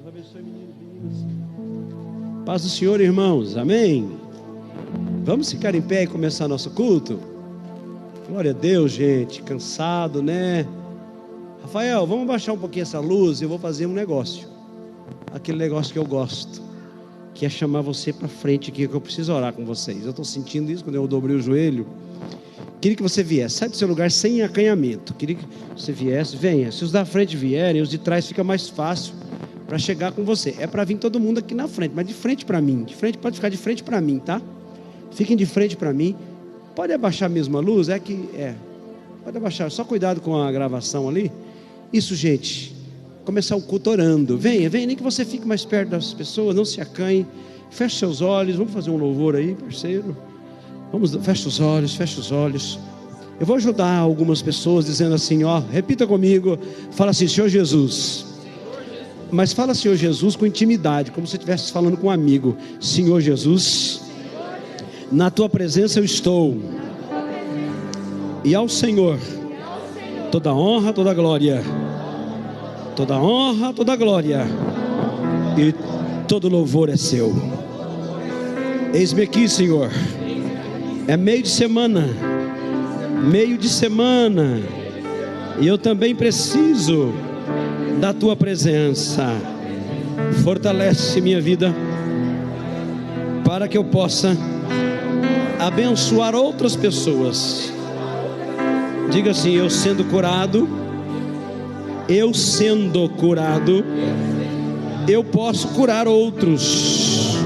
abençoe, meninos, meninas. Paz do Senhor, irmãos, amém? Vamos ficar em pé e começar nosso culto? Glória a Deus, gente, cansado, né? Rafael, vamos baixar um pouquinho essa luz, eu vou fazer um negócio. Aquele negócio que eu gosto, que é chamar você para frente aqui, que eu preciso orar com vocês. Eu estou sentindo isso quando eu dobrei o joelho. Queria que você viesse, sai do seu lugar sem acanhamento. Queria que você viesse, venha. Se os da frente vierem, os de trás fica mais fácil para chegar com você. É para vir todo mundo aqui na frente, mas de frente para mim. De frente, pode ficar de frente para mim, tá? Fiquem de frente para mim. Pode abaixar mesmo a luz? Pode abaixar, só cuidado com a gravação ali. Isso, gente. Começar o culto orando. Venha, nem que você fique mais perto das pessoas, não se acanhe. Feche seus olhos, vamos fazer um louvor aí, parceiro. Feche os olhos. Eu vou ajudar algumas pessoas dizendo assim, repita comigo. Fala assim, Senhor Jesus. Mas fala Senhor Jesus com intimidade, como se você estivesse falando com um amigo. Senhor Jesus, na tua presença eu estou. E ao Senhor toda honra, toda glória. Toda honra, toda glória e todo louvor é seu. Eis-me aqui, Senhor. É meio de semana, e eu também preciso da tua presença. Fortalece minha vida, para que eu possa abençoar outras pessoas. Diga assim, eu sendo curado, eu posso curar outros.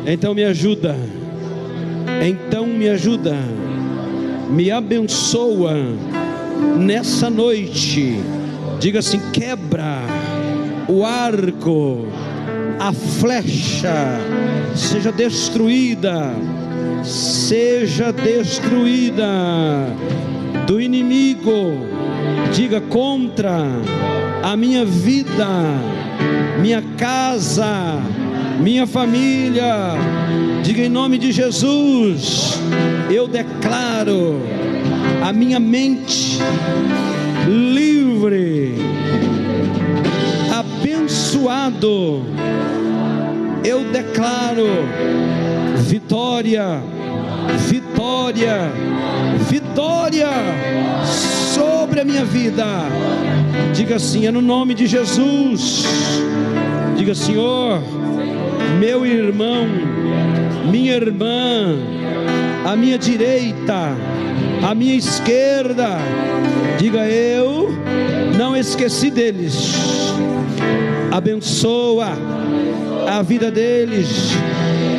Então me ajuda, me abençoa nessa noite. Diga assim, quebra o arco, a flecha seja destruída do inimigo. Diga, contra a minha vida, minha casa, minha família. Diga, em nome de Jesus, eu declaro a minha mente livre, abençoado. Eu declaro vitória sobre a minha vida. Diga assim, é no nome de Jesus. Diga, Senhor, meu irmão, minha irmã, a minha direita, a minha esquerda, diga, eu não esqueci deles. Abençoa a vida deles.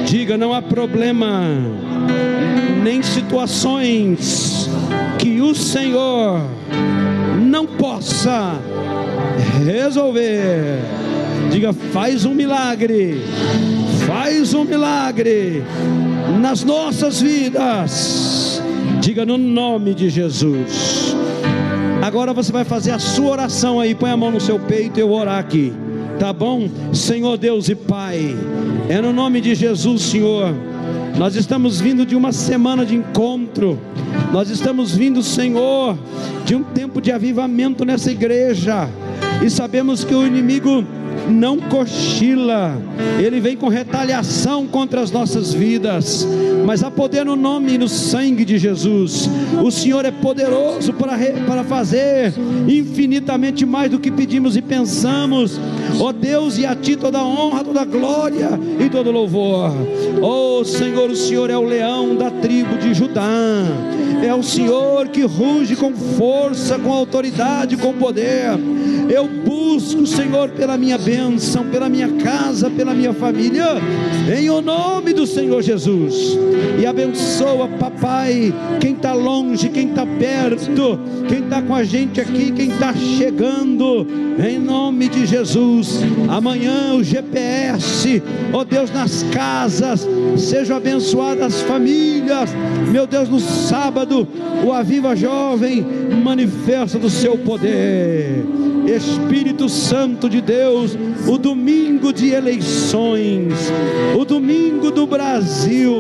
Diga, não há problema, nem situações que o Senhor não possa resolver. Diga, faz um milagre nas nossas vidas. Diga, no nome de Jesus. Agora você vai fazer a sua oração aí. Põe a mão no seu peito e eu vou orar aqui, tá bom? Senhor Deus e Pai, é no nome de Jesus, Senhor. Nós estamos vindo de uma semana de encontro. Nós estamos vindo, Senhor, de um tempo de avivamento nessa igreja. E sabemos que o inimigo não cochila, ele vem com retaliação contra as nossas vidas, mas há poder no nome e no sangue de Jesus. O Senhor é poderoso para fazer infinitamente mais do que pedimos e pensamos, ó Deus, e a Ti toda honra, toda glória e todo louvor. Ó Senhor, o Senhor é o leão da tribo de Judá, é o Senhor que ruge com força, com autoridade, com poder. Eu busco, Senhor, pela minha bênção, pela minha casa, pela minha família, em o nome do Senhor Jesus. E abençoa, papai, quem está longe, quem está perto, quem está com a gente aqui, quem está chegando, em nome de Jesus. Amanhã o GPS, ó Deus, nas casas, sejam abençoadas as famílias. Meu Deus, no sábado, o Aviva Jovem manifesta do seu poder. Espírito Santo de Deus, o domingo de eleições, o domingo do Brasil,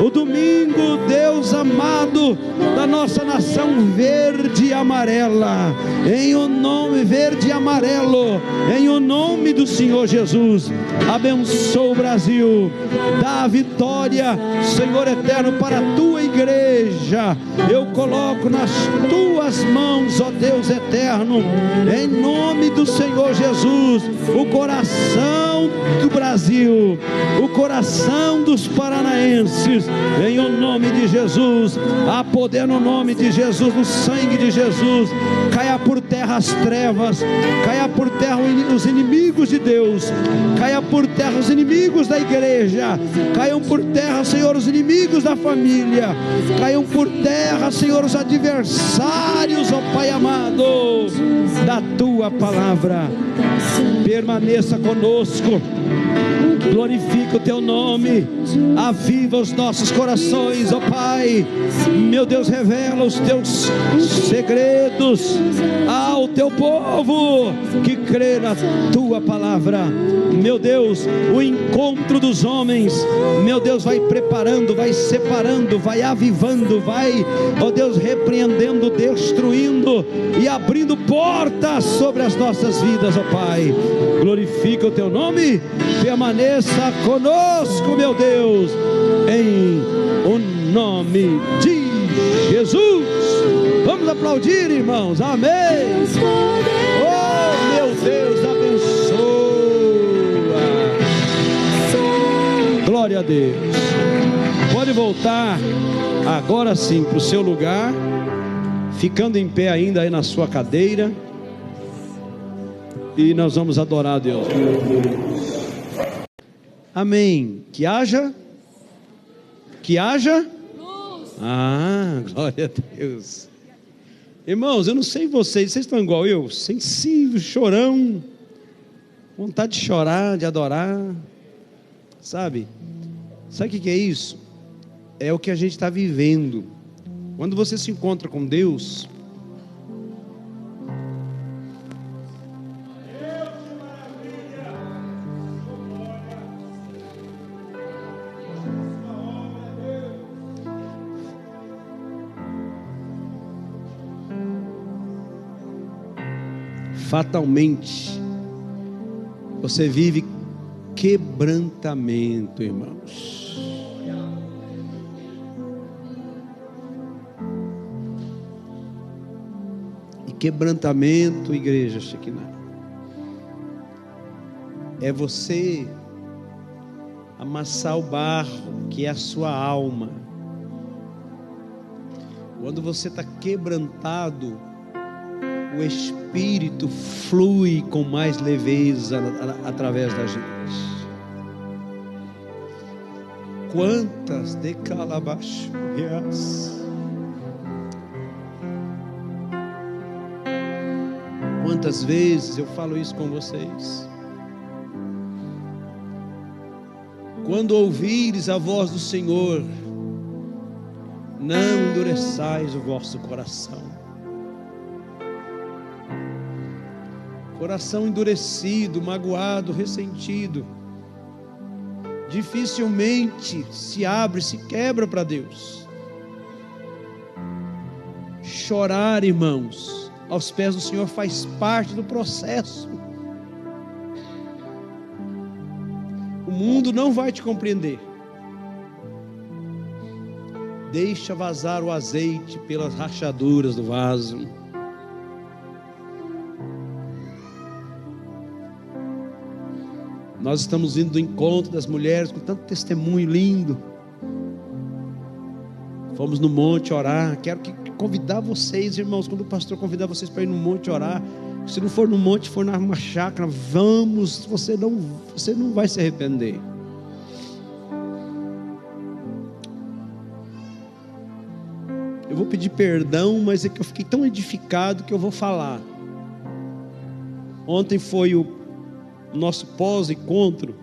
o domingo, Deus amado, da nossa nação verde e amarela, em o nome verde e amarelo, em o nome do Senhor Jesus. Abençoa o Brasil, dá a vitória, Senhor eterno, para a tua igreja. Eu coloco nas tuas mãos, ó Deus eterno, em nome do Senhor Jesus, o coração do Brasil, o coração dos paranaenses, em o nome de Jesus. Há poder no nome de Jesus, no sangue de Jesus. Caia por terra as trevas, caia por terra os inimigos de Deus, caia por terra os inimigos da igreja, caiam por terra, Senhor, os inimigos da família, caiam por terra, Senhor, os adversários, ó Pai amado, da tua palavra. Permaneça conosco, glorifica o teu nome, aviva os nossos corações, ó Pai. Meu Deus, revela os teus segredos ao teu povo que crê na tua palavra. Meu Deus, o encontro dos homens, meu Deus, vai preparando, vai separando, vai avivando, vai, ó Deus, repreendendo, destruindo e abrindo portas sobre as nossas vidas, ó Pai. Glorifica o teu nome, permaneça conosco, meu Deus, em o nome de Jesus. Vamos aplaudir, irmãos, amém. Oh, meu Deus, abençoa. Glória a Deus. Pode voltar agora sim para o seu lugar, ficando em pé ainda aí na sua cadeira, e nós vamos adorar a Deus. Amém. Que haja luz. Glória a Deus. Irmãos, eu não sei vocês estão igual eu, sensível, chorão, vontade de chorar, de adorar, sabe o que é isso? É o que a gente está vivendo. Quando você se encontra com Deus, fatalmente você vive quebrantamento, irmãos. E quebrantamento, igreja Shekinah, é você amassar o barro que é a sua alma. Quando você está quebrantado, o Espírito flui com mais leveza através da gente. Quantas de calabachurias, quantas vezes eu falo isso com vocês. Quando ouvires a voz do Senhor, não endureçais o vosso coração. Coração endurecido, magoado, ressentido, dificilmente se abre, se quebra para Deus. Chorar, irmãos, aos pés do Senhor faz parte do processo. O mundo não vai te compreender. Deixa vazar o azeite pelas rachaduras do vaso. Nós estamos indo do encontro das mulheres com tanto testemunho lindo. Fomos no monte orar. Quero convidar vocês, irmãos, quando o pastor convidar vocês para ir no monte orar, se não for no monte, for numa chácara, vamos, você não vai se arrepender. Eu vou pedir perdão, mas é que eu fiquei tão edificado que eu vou falar. Ontem foi o nosso pós-encontro.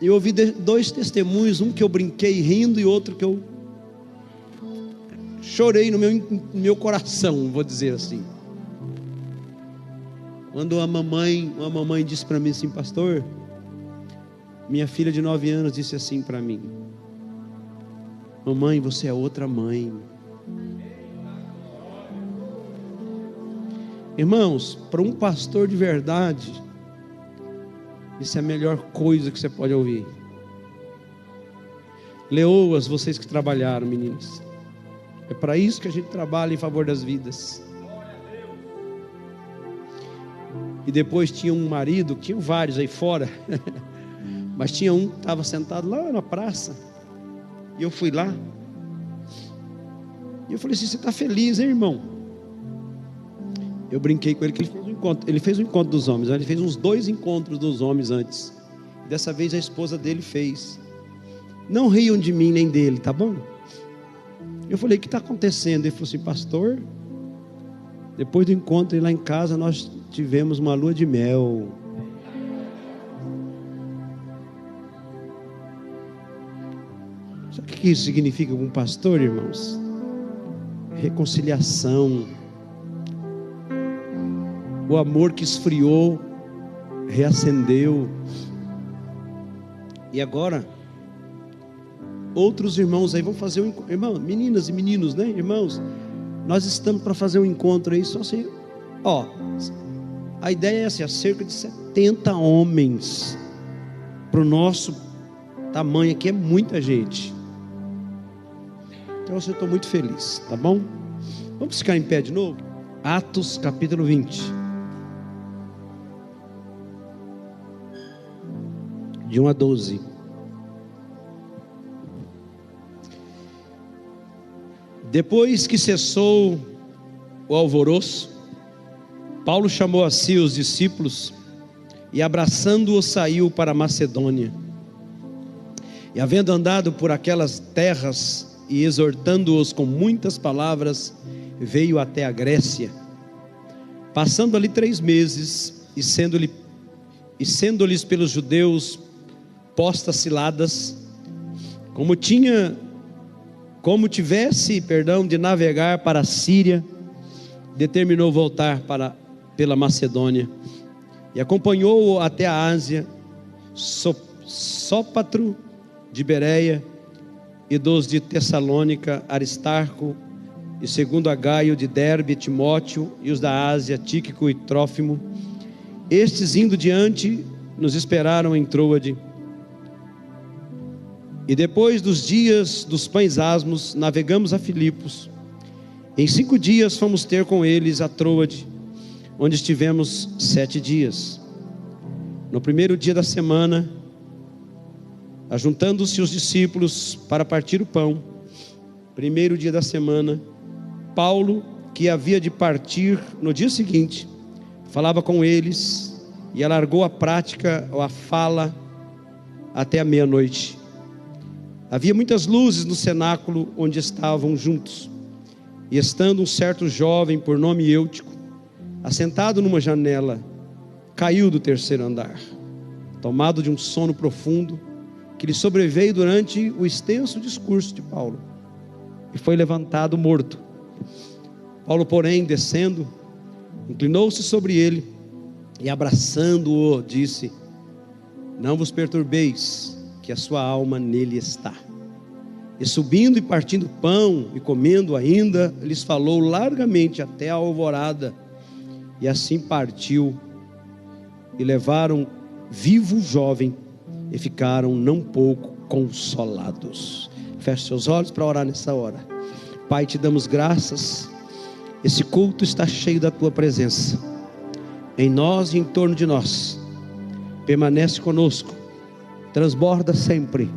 Eu ouvi dois testemunhos, um que eu brinquei rindo e outro que eu chorei no meu coração, vou dizer assim. Quando uma mamãe disse para mim assim: pastor, minha filha de 9 anos disse assim para mim: mamãe, você é outra mãe. Irmãos, para um pastor de verdade, isso é a melhor coisa que você pode ouvir. Leoas, vocês que trabalharam, meninos, é para isso que a gente trabalha em favor das vidas. E depois tinha um marido, tinham vários aí fora, mas tinha um que estava sentado lá na praça, e eu fui lá, e eu falei assim: você está feliz, hein, irmão? Eu brinquei com ele que ele fez um encontro dos homens, ele fez uns 2 encontros dos homens antes, dessa vez a esposa dele fez. Não riam de mim nem dele, tá bom? Eu falei: o que está acontecendo? Ele falou assim: pastor, depois do encontro lá em casa nós tivemos uma lua de mel. Sabe o que isso significa para um pastor, irmãos? Reconciliação. O amor que esfriou reacendeu. E agora outros irmãos aí vão fazer um encontro. Irmão, meninas e meninos, né, irmãos? Nós estamos para fazer um encontro aí, só assim, ó. A ideia é assim: cerca de 70 homens. Para o nosso tamanho aqui é muita gente. Então eu estou muito feliz, tá bom? Vamos ficar em pé de novo? Atos capítulo 20, de 1 a 12. Depois que cessou o alvoroço, Paulo chamou a si os discípulos e, abraçando-os, saiu para a Macedônia. E, havendo andado por aquelas terras e exortando-os com muitas palavras, veio até a Grécia. Passando ali 3 meses, e sendo-lhes pelos judeus postas ciladas, como tivesse de navegar para a Síria, determinou voltar pela Macedônia, e acompanhou-o até a Ásia, Sópatro de Bereia, e dos de Tessalônica, Aristarco, e segundo a Gaio de Derbe, Timóteo, e os da Ásia, Tíquico e Trófimo. Estes, indo diante, nos esperaram em Troade. E depois dos dias dos pães asmos, navegamos a Filipos. Em 5 dias fomos ter com eles a Troade, onde estivemos 7 dias. No primeiro dia da semana, ajuntando-se os discípulos para partir o pão, primeiro dia da semana, Paulo, que havia de partir no dia seguinte, falava com eles e alargou a prática ou a fala até a meia-noite. Havia muitas luzes no cenáculo onde estavam juntos, e estando um certo jovem por nome Eutico, assentado numa janela, caiu do 3º andar, tomado de um sono profundo que lhe sobreveio durante o extenso discurso de Paulo, e foi levantado morto. Paulo, porém, descendo, inclinou-se sobre ele e, abraçando-o, disse: não vos perturbeis, que a sua alma nele está. E subindo e partindo pão e comendo ainda, lhes falou largamente até a alvorada. E assim partiu, e levaram vivo o jovem, e ficaram não pouco consolados. Feche seus olhos para orar nessa hora. Pai, te damos graças. Esse culto está cheio da tua presença, em nós e em torno de nós. Permanece conosco, transborda sempre.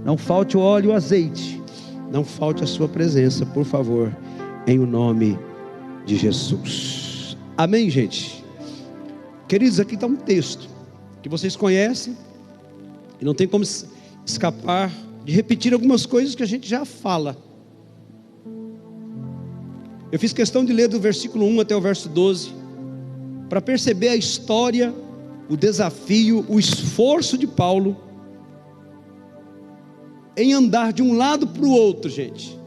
Não falte o óleo e o azeite, não falte a sua presença, por favor, em o nome de Jesus. Amém, gente? Queridos, aqui está um texto que vocês conhecem, e não tem como escapar de repetir algumas coisas que a gente já fala. Eu fiz questão de ler do versículo 1 até o verso 12, para perceber a história, o desafio, o esforço de Paulo em andar de um lado para o outro, gente,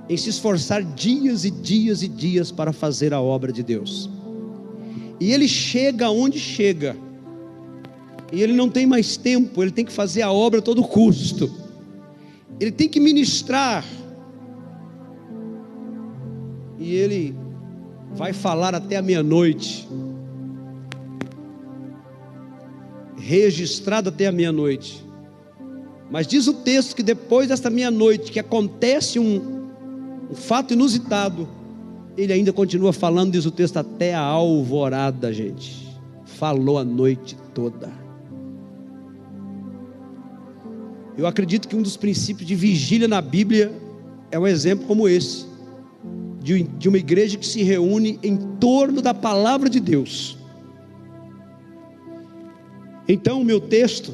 em se esforçar dias e dias e dias para fazer a obra de Deus. E ele chega onde chega. E ele não tem mais tempo, ele tem que fazer a obra a todo custo. Ele tem que ministrar. E ele vai falar até a meia-noite. Registrado até a meia-noite. Mas diz o texto que depois desta meia-noite, que acontece um fato inusitado, ele ainda continua falando, diz o texto, até a alvorada, gente. Falou a noite toda. Eu acredito que um dos princípios de vigília na Bíblia é um exemplo como esse, de uma igreja que se reúne em torno da palavra de Deus. Então o meu texto,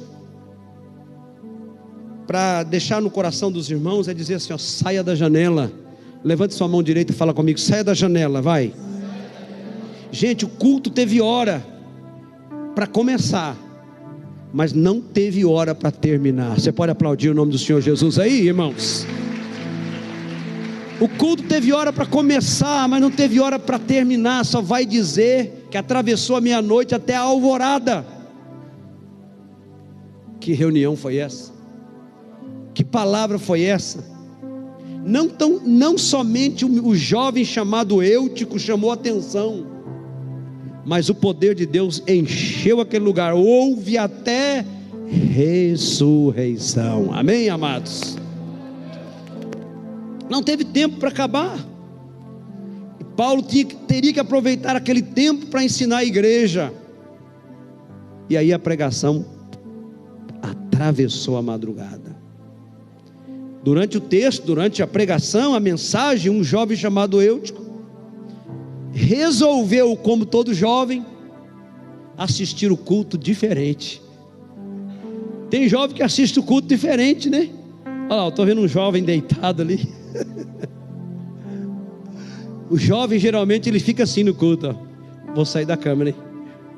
para deixar no coração dos irmãos, é dizer assim, ó, saia da janela. Levante sua mão direita e fala comigo, saia da janela, vai. Gente, o culto teve hora para começar, mas não teve hora para terminar. Você pode aplaudir o nome do Senhor Jesus aí, irmãos? O culto teve hora para começar, mas não teve hora para terminar. Só vai dizer que atravessou a meia-noite até a alvorada. Que reunião foi essa? Que palavra foi essa? Não somente o jovem chamado Eutico chamou atenção, mas o poder de Deus encheu aquele lugar. Houve até ressurreição. Amém, amados? Não teve tempo para acabar. E Paulo teria que aproveitar aquele tempo para ensinar a igreja. E aí a pregação atravessou a madrugada. Durante o texto, durante a pregação, a mensagem, um jovem chamado Eutico resolveu, como todo jovem, assistir o culto diferente. Tem jovem que assiste o culto diferente, né? Olha lá, eu estou vendo um jovem deitado ali. O jovem geralmente ele fica assim no culto, ó. Vou sair da câmera, hein?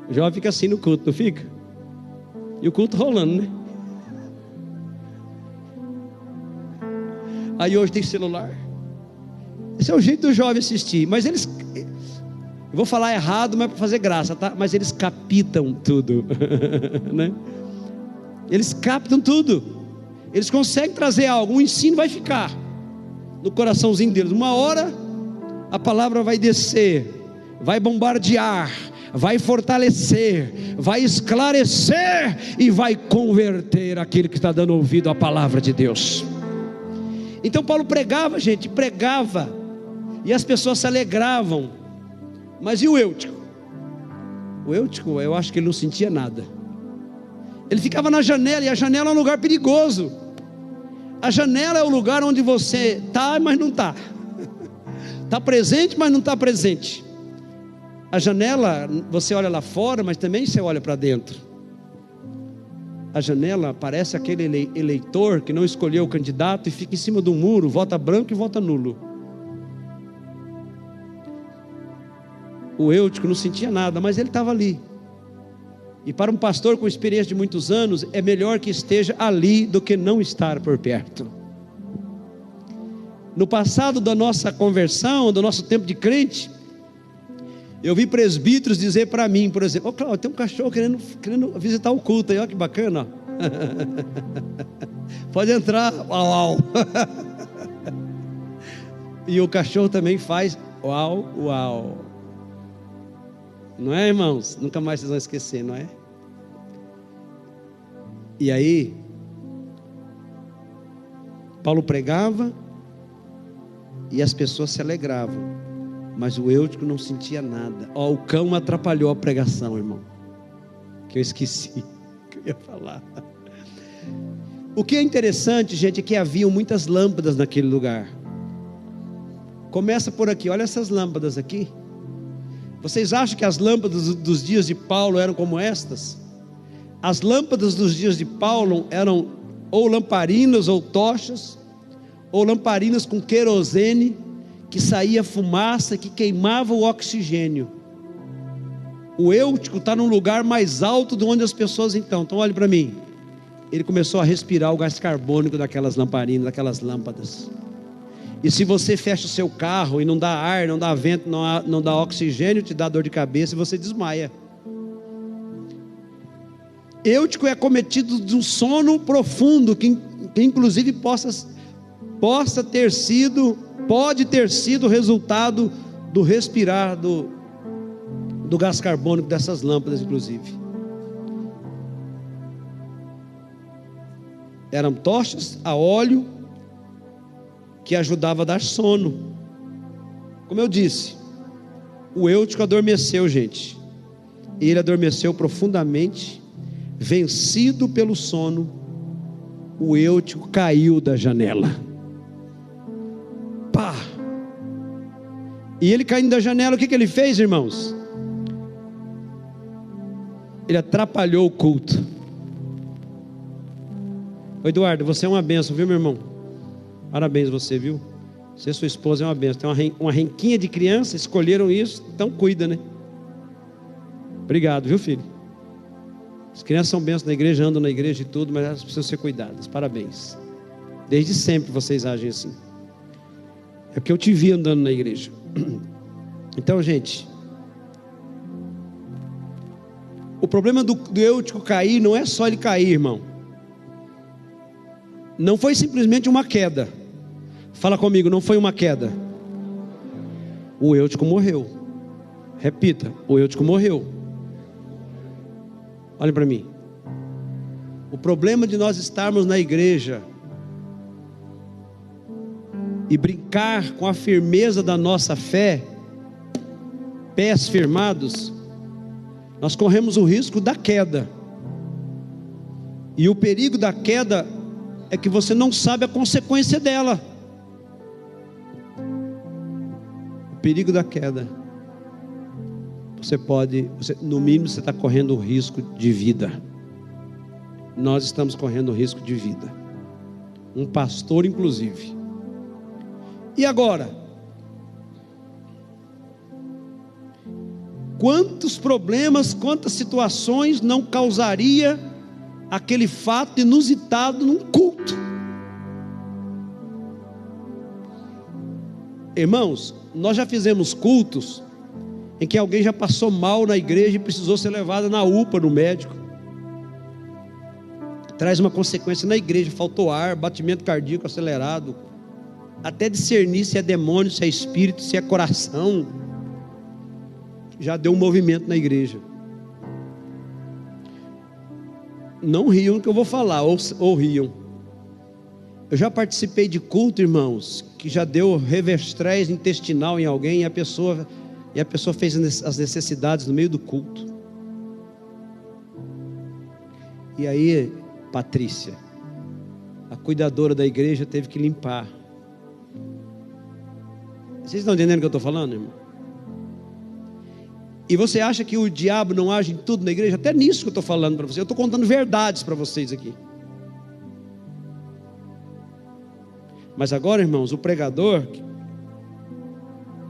O jovem fica assim no culto, não fica? E o culto rolando, né? Aí hoje tem celular. Esse é o jeito do jovem assistir. Mas eles, eu vou falar errado, mas é para fazer graça, tá? Mas eles captam tudo, né? Eles captam tudo. Eles conseguem trazer algo. O ensino vai ficar no coraçãozinho deles. Uma hora a palavra vai descer, vai bombardear, vai fortalecer, vai esclarecer e vai converter aquele que está dando ouvido à palavra de Deus. Então Paulo pregava, gente, pregava, e as pessoas se alegravam. Mas e o Eutico? O Eutico, eu acho que ele não sentia nada. Ele ficava na janela, e a janela é um lugar perigoso. A janela é o lugar onde você está, mas não está. Está presente, mas não está presente. A janela, você olha lá fora, mas também você olha para dentro. A janela parece aquele eleitor que não escolheu o candidato e fica em cima do muro, vota branco e vota nulo. O Eutico não sentia nada, mas ele estava ali. E para um pastor com experiência de muitos anos, é melhor que esteja ali do que não estar por perto. No passado da nossa conversão, do nosso tempo de crente, eu vi presbíteros dizer para mim, por exemplo, Cláudio, tem um cachorro querendo visitar o culto aí, olha que bacana, pode entrar, uau. E o cachorro também faz uau, uau. Não é, irmãos? Nunca mais vocês vão esquecer, não é? E aí Paulo pregava e as pessoas se alegravam, mas o Eutico não sentia nada. O cão atrapalhou a pregação, irmão, que eu esqueci que eu ia falar. O que é interessante, gente, é que haviam muitas lâmpadas naquele lugar. Começa por aqui, olha essas lâmpadas aqui. Vocês acham que as lâmpadas dos dias de Paulo eram como estas? As lâmpadas dos dias de Paulo eram ou lamparinas ou tochas, ou lamparinas com querosene, que saía fumaça, que queimava o oxigênio. O Eutico está num lugar mais alto de onde as pessoas estão. Então olhe para mim. Ele começou a respirar o gás carbônico daquelas lamparinas, daquelas lâmpadas. E se você fecha o seu carro e não dá ar, não dá vento, não dá oxigênio, te dá dor de cabeça e você desmaia. Eutico é acometido de um sono profundo, que inclusive pode ter sido resultado do respirar do gás carbônico dessas lâmpadas, inclusive. Eram tochas a óleo que ajudava a dar sono. Como eu disse, o Eutico adormeceu, gente. Ele adormeceu profundamente, vencido pelo sono. O Eutico caiu da janela. Pá! E ele caindo da janela, o que ele fez, irmãos? Ele atrapalhou o culto. Ô Eduardo, você é uma bênção, viu, meu irmão? Parabéns você, viu? Você e sua esposa é uma bênção. Tem uma renquinha de criança, escolheram isso, então cuida, né? Obrigado, viu, filho? As crianças são bênçãos na igreja, andam na igreja e tudo, mas elas precisam ser cuidadas. Parabéns. Desde sempre vocês agem assim. É porque eu te vi andando na igreja. Então, gente, o problema do Eutico cair não é só ele cair, irmão. Não foi simplesmente uma queda. Fala comigo, não foi uma queda. O Eutico morreu. Repita, o Eutico morreu. Olhem para mim. O problema de nós estarmos na igreja e brincar com a firmeza da nossa fé, pés firmados, nós corremos o risco da queda. E o perigo da queda é que você não sabe a consequência dela. O perigo da queda, no mínimo você está correndo o risco de vida. Nós estamos correndo o risco de vida. Um pastor inclusive. E agora? Quantos problemas, quantas situações não causaria aquele fato inusitado num culto? Irmãos, nós já fizemos cultos em que alguém já passou mal na igreja e precisou ser levado na UPA, no médico. Traz uma consequência na igreja, faltou ar, batimento cardíaco acelerado, até discernir se é demônio, se é espírito, se é coração. Já deu um movimento na igreja. Não riam no que eu vou falar, ou riam. Eu já participei de culto, irmãos, que já deu reverstrez intestinal em alguém e a pessoa fez as necessidades no meio do culto. E aí, Patrícia, a cuidadora da igreja, teve que limpar. Vocês estão entendendo o que eu estou falando, irmão? E você acha que o diabo não age em tudo na igreja? Até nisso que eu estou falando para vocês. Eu estou contando verdades para vocês aqui. Mas agora, irmãos, o pregador,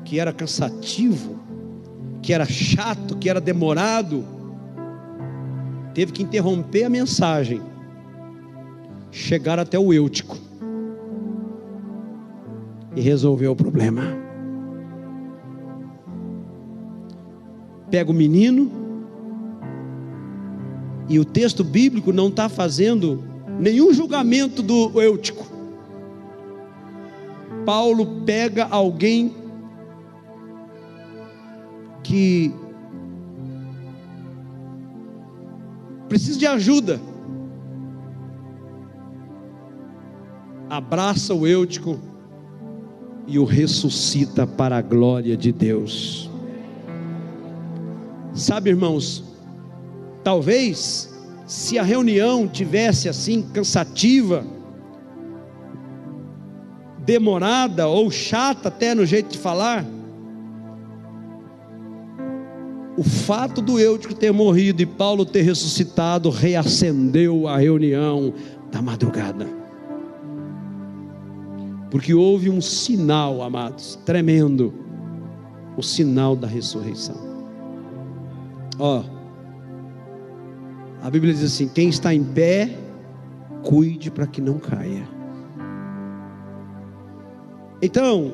que era cansativo, que era chato, que era demorado, teve que interromper a mensagem, chegar até o Eutico e resolver o problema. Pega o menino, e o texto bíblico não está fazendo nenhum julgamento do Eutico. Paulo pega alguém que precisa de ajuda, abraça o Eutico e o ressuscita para a glória de Deus. Sabe, irmãos, talvez se a reunião tivesse assim cansativa, demorada ou chata até no jeito de falar, o fato do Eutico ter morrido e Paulo ter ressuscitado reacendeu a reunião da madrugada. Porque houve um sinal, amados, tremendo, o sinal da ressurreição. A Bíblia diz assim: quem está em pé, cuide para que não caia. Então,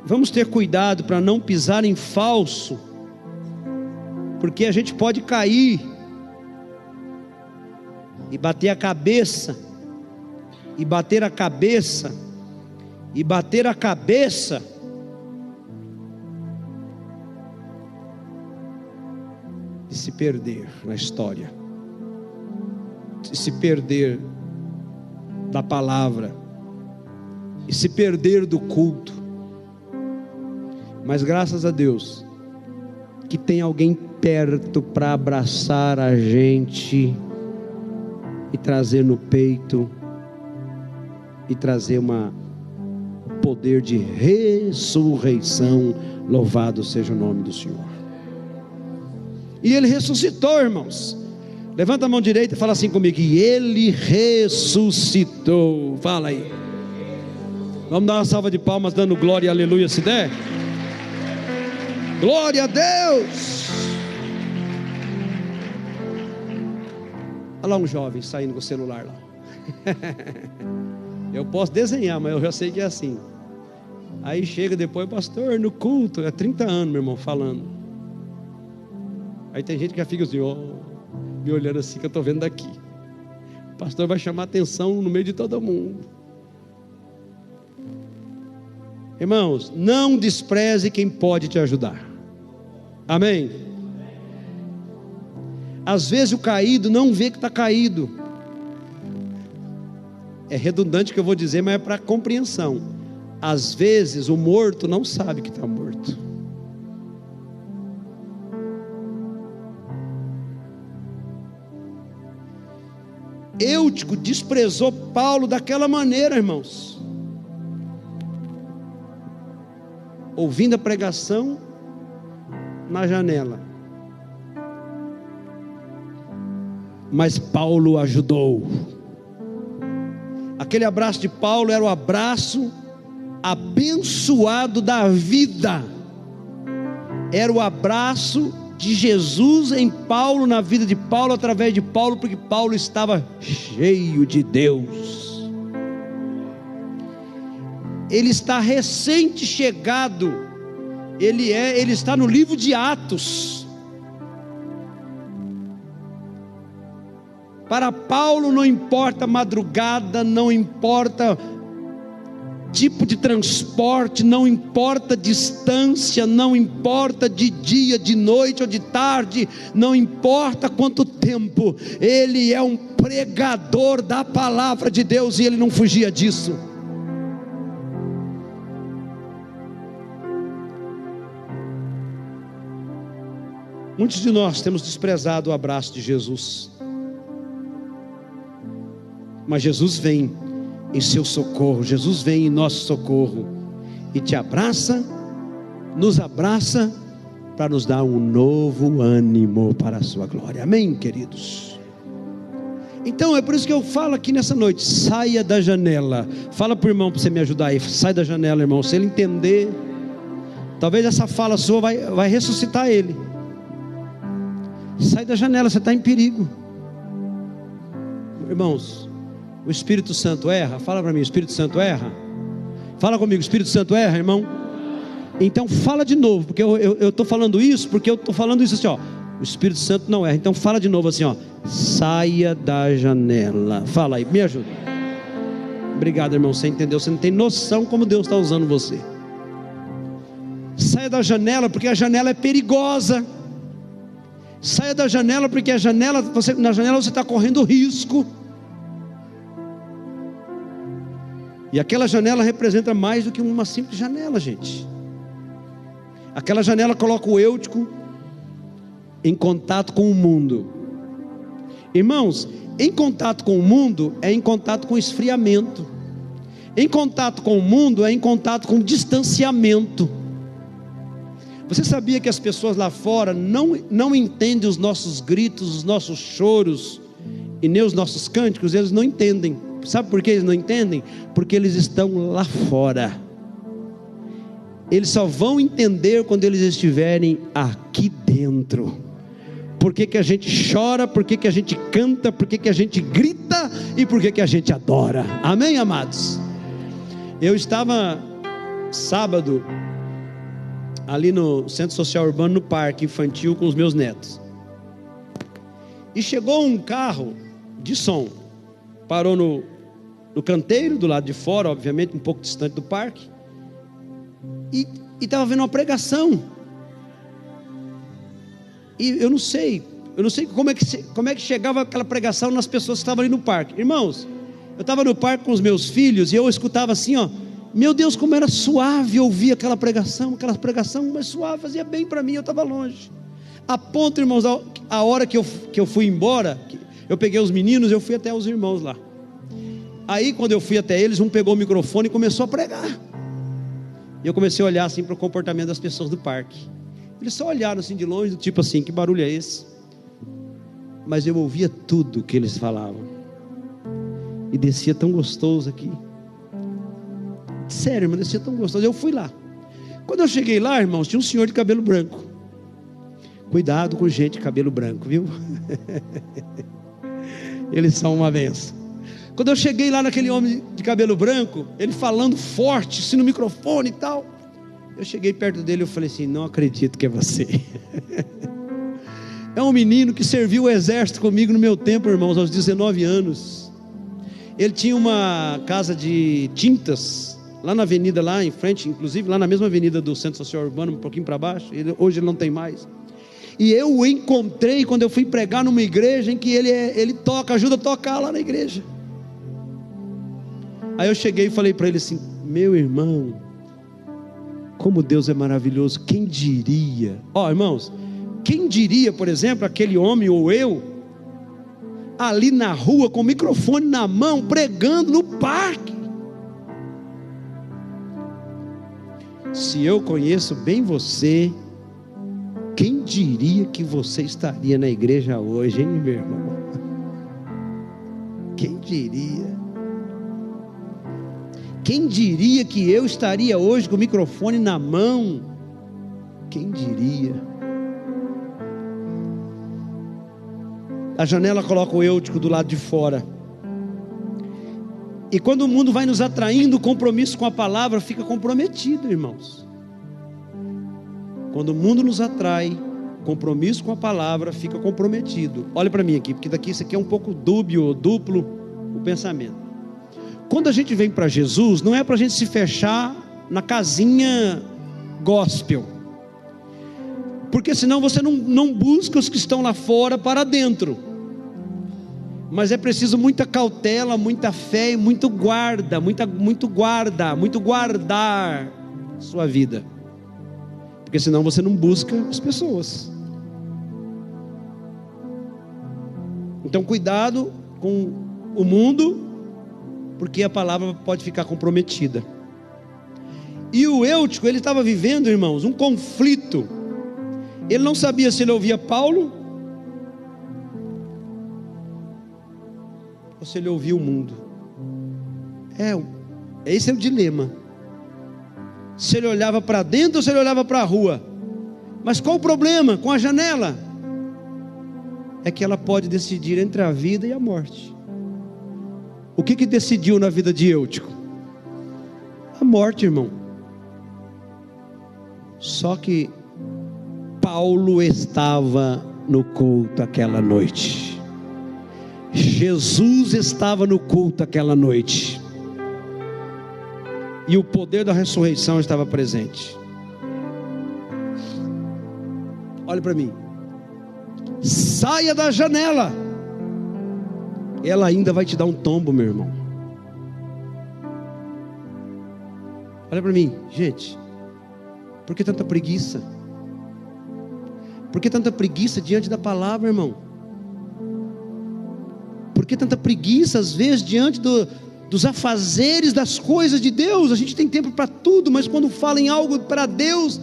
vamos ter cuidado para não pisar em falso, porque a gente pode cair e bater a cabeça, e bater a cabeça, e bater a cabeça, e se perder na história, e se perder da palavra, e se perder do culto. Mas graças a Deus que tem alguém perto para abraçar a gente e trazer no peito, e trazer um poder de ressurreição. Louvado seja o nome do Senhor. E Ele ressuscitou, irmãos. Levanta a mão direita e fala assim comigo: e Ele ressuscitou. Fala aí. Vamos dar uma salva de palmas, dando glória e aleluia, se der. Glória a Deus. Olha lá um jovem saindo com o celular lá. Eu posso desenhar, mas eu já sei que é assim. Aí chega depois, pastor, no culto, é 30 anos, meu irmão, falando. Aí tem gente que já fica assim, ó, me olhando assim, que eu estou vendo daqui. O pastor vai chamar atenção no meio de todo mundo. Irmãos, não despreze quem pode te ajudar. Amém? Às vezes o caído não vê que está caído. É redundante o que eu vou dizer, mas é para compreensão. Às vezes o morto não sabe que está morto. Eutico desprezou Paulo daquela maneira, irmãos. Ouvindo a pregação na janela. Mas Paulo ajudou. Aquele abraço de Paulo era o abraço abençoado da vida. Era o abraço de Jesus em Paulo, na vida de Paulo, através de Paulo, porque Paulo estava cheio de Deus. Ele está recente chegado. Ele está no livro de Atos. Para Paulo não importa madrugada, não importa tipo de transporte, não importa distância, não importa de dia, de noite ou de tarde, não importa quanto tempo, ele é um pregador da palavra de Deus e ele não fugia disso. Muitos de nós temos desprezado o abraço de Jesus, mas Jesus vem em seu socorro, Jesus vem em nosso socorro e te abraça, nos abraça para nos dar um novo ânimo para a sua glória. Amém, queridos? Então é por isso que eu falo aqui nessa noite: saia da janela. Fala para o irmão para você me ajudar aí. Sai da janela, irmão. Se ele entender, talvez essa fala sua vai ressuscitar ele. Sai da janela, você está em perigo. Irmãos, o Espírito Santo erra? Fala para mim, o Espírito Santo erra? Fala comigo, o Espírito Santo erra, irmão? Então fala de novo, porque eu estou falando isso, porque eu estou falando isso assim, ó. O Espírito Santo não erra. Então fala de novo assim, ó: saia da janela. Fala aí, me ajuda. Obrigado, irmão, você entendeu? Você não tem noção como Deus está usando você. Saia da janela, porque a janela é perigosa. Saia da janela, porque na janela você está correndo risco. E aquela janela representa mais do que uma simples janela, gente. Aquela janela coloca o Eutico em contato com o mundo. Irmãos, em contato com o mundo é em contato com esfriamento. Em contato com o mundo é em contato com distanciamento. Você sabia que as pessoas lá fora não entendem os nossos gritos, os nossos choros e nem os nossos cânticos? Eles não entendem. Sabe por que eles não entendem? Porque eles estão lá fora. Eles só vão entender quando eles estiverem aqui dentro. Por que a gente chora, por que a gente canta, por que a gente grita e por que a gente adora. Amém, amados? Eu estava sábado, ali no Centro Social Urbano, no parque infantil com os meus netos. E chegou um carro de som, parou no canteiro, do lado de fora, obviamente, um pouco distante do parque, e estava vendo uma pregação. E eu não sei como é que chegava aquela pregação nas pessoas que estavam ali no parque. Irmãos, eu estava no parque com os meus filhos, e eu escutava assim, ó, meu Deus, como era suave ouvir aquela pregação, mas suave, fazia bem para mim, eu estava longe. A ponto, irmãos, a hora que eu fui embora, eu peguei os meninos, eu fui até os irmãos lá. Aí quando eu fui até eles, um pegou o microfone e começou a pregar. E eu comecei a olhar assim para o comportamento das pessoas do parque. Eles só olharam assim de longe, do tipo assim, que barulho é esse? Mas eu ouvia tudo que eles falavam. E descia tão gostoso aqui. Sério, mas descia tão gostoso. Eu fui lá. Quando eu cheguei lá, irmãos, tinha um senhor de cabelo branco. Cuidado com gente de cabelo branco, viu? Eles são uma benção. Quando eu cheguei lá naquele homem de cabelo branco, ele falando forte, assim no microfone e tal, eu cheguei perto dele e falei assim, não acredito que é você. É um menino que serviu o exército comigo no meu tempo, irmãos, aos 19 anos. Ele tinha uma casa de tintas, lá na avenida, lá em frente, inclusive lá na mesma avenida do Centro Social Urbano, um pouquinho para baixo. Hoje ele não tem mais. E eu o encontrei quando eu fui pregar numa igreja em que ele toca, ajuda a tocar lá na igreja. Aí eu cheguei e falei para ele assim, meu irmão, como Deus é maravilhoso, quem diria? Ó, irmãos, quem diria, por exemplo, aquele homem ou eu, ali na rua com o microfone na mão, pregando no parque? Se eu conheço bem você, quem diria que você estaria na igreja hoje, hein, meu irmão? Quem diria? Quem diria que eu estaria hoje com o microfone na mão? Quem diria? A janela coloca o Eutico do lado de fora. E quando o mundo vai nos atraindo, o compromisso com a palavra fica comprometido, irmãos. Quando o mundo nos atrai, compromisso com a palavra fica comprometido. Olha para mim aqui, porque daqui isso aqui é um pouco dúbio, duplo o pensamento. Quando a gente vem para Jesus, não é para a gente se fechar na casinha gospel, porque senão você não busca os que estão lá fora para dentro. Mas é preciso muita cautela, muita fé e muito guardar sua vida, porque senão você não busca as pessoas. Então cuidado com o mundo, porque a palavra pode ficar comprometida. E o Eutico, ele estava vivendo, irmãos, um conflito. Ele não sabia se ele ouvia Paulo ou se ele ouvia o mundo. Esse é o dilema. Se ele olhava para dentro ou se ele olhava para a rua. Mas qual o problema com a janela? É que ela pode decidir entre a vida e a morte. O que decidiu na vida de Eutico? A morte, irmão. Só que Paulo estava no culto aquela noite. Jesus estava no culto aquela noite. E o poder da ressurreição estava presente. Olha para mim. Saia da janela. Ela ainda vai te dar um tombo, meu irmão. Olha para mim, gente. Por que tanta preguiça? Por que tanta preguiça diante da palavra, irmão? Por que tanta preguiça às vezes diante dos afazeres das coisas de Deus? A gente tem tempo para tudo, mas quando fala em algo para Deus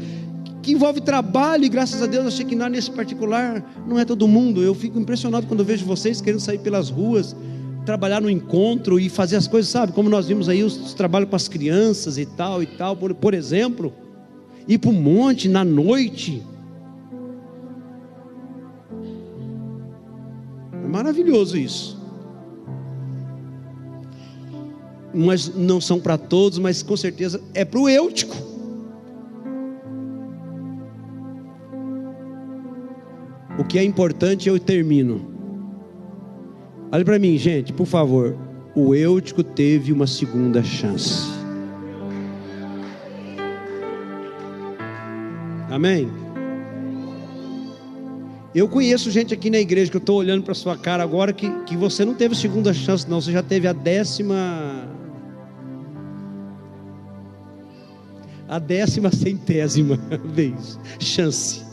que envolve trabalho, e graças a Deus, achei que nesse particular não é todo mundo. Eu fico impressionado quando eu vejo vocês querendo sair pelas ruas, trabalhar no encontro e fazer as coisas, sabe? Como nós vimos aí os trabalhos com as crianças e tal, por exemplo, ir para o monte na noite. É maravilhoso isso. mas não são para todos, mas com certeza é para o Eutico. O que é importante, eu termino. Olha para mim, gente, por favor. O Eutico teve uma segunda chance. Amém? Eu conheço gente aqui na igreja, que eu estou olhando para sua cara agora, que você não teve segunda chance não, você já teve a 10ª vez, chance.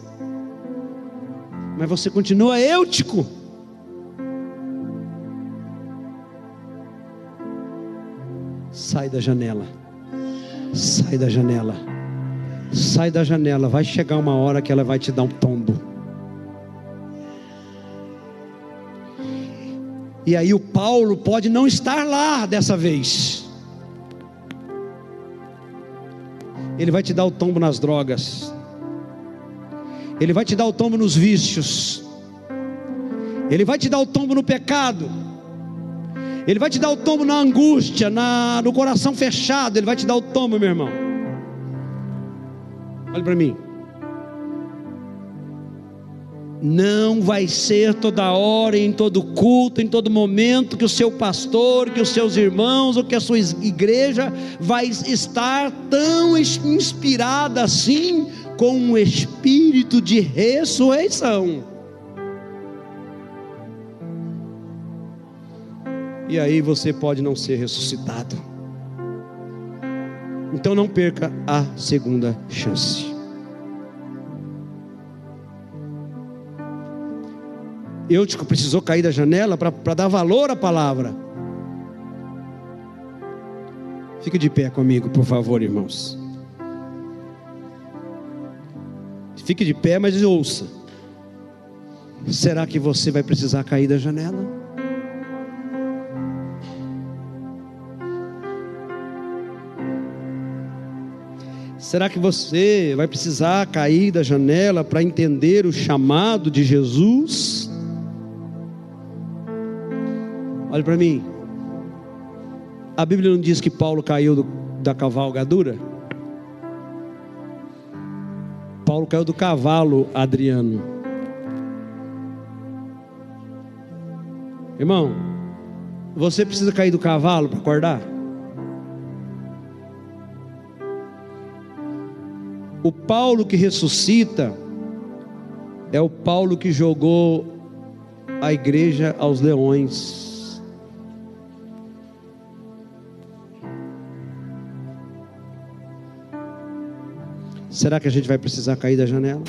Mas você continua Eutico. Sai da janela. Sai da janela. Sai da janela. Vai chegar uma hora que ela vai te dar um tombo. E aí o Paulo pode não estar lá dessa vez. Ele vai te dar o tombo nas drogas. Ele vai te dar o tombo nos vícios. Ele vai te dar o tombo no pecado. Ele vai te dar o tombo na angústia, no coração fechado. Ele vai te dar o tombo, meu irmão. Olha para mim. Não vai ser toda hora, em todo culto, em todo momento, que o seu pastor, que os seus irmãos, ou que a sua igreja vai estar tão inspirada assim, com um espírito de ressurreição. E aí você pode não ser ressuscitado. Então não perca a segunda chance. Eutico precisou cair da janela para dar valor à palavra. Fique de pé comigo, por favor, irmãos. Fique de pé, mas ouça. Será que você vai precisar cair da janela? Será que você vai precisar cair da janela para entender o chamado de Jesus? Olha para mim. A Bíblia não diz que Paulo caiu da cavalgadura? Paulo caiu do cavalo, Adriano. Irmão, você precisa cair do cavalo para acordar? O Paulo que ressuscita é o Paulo que jogou a igreja aos leões. Será que a gente vai precisar cair da janela?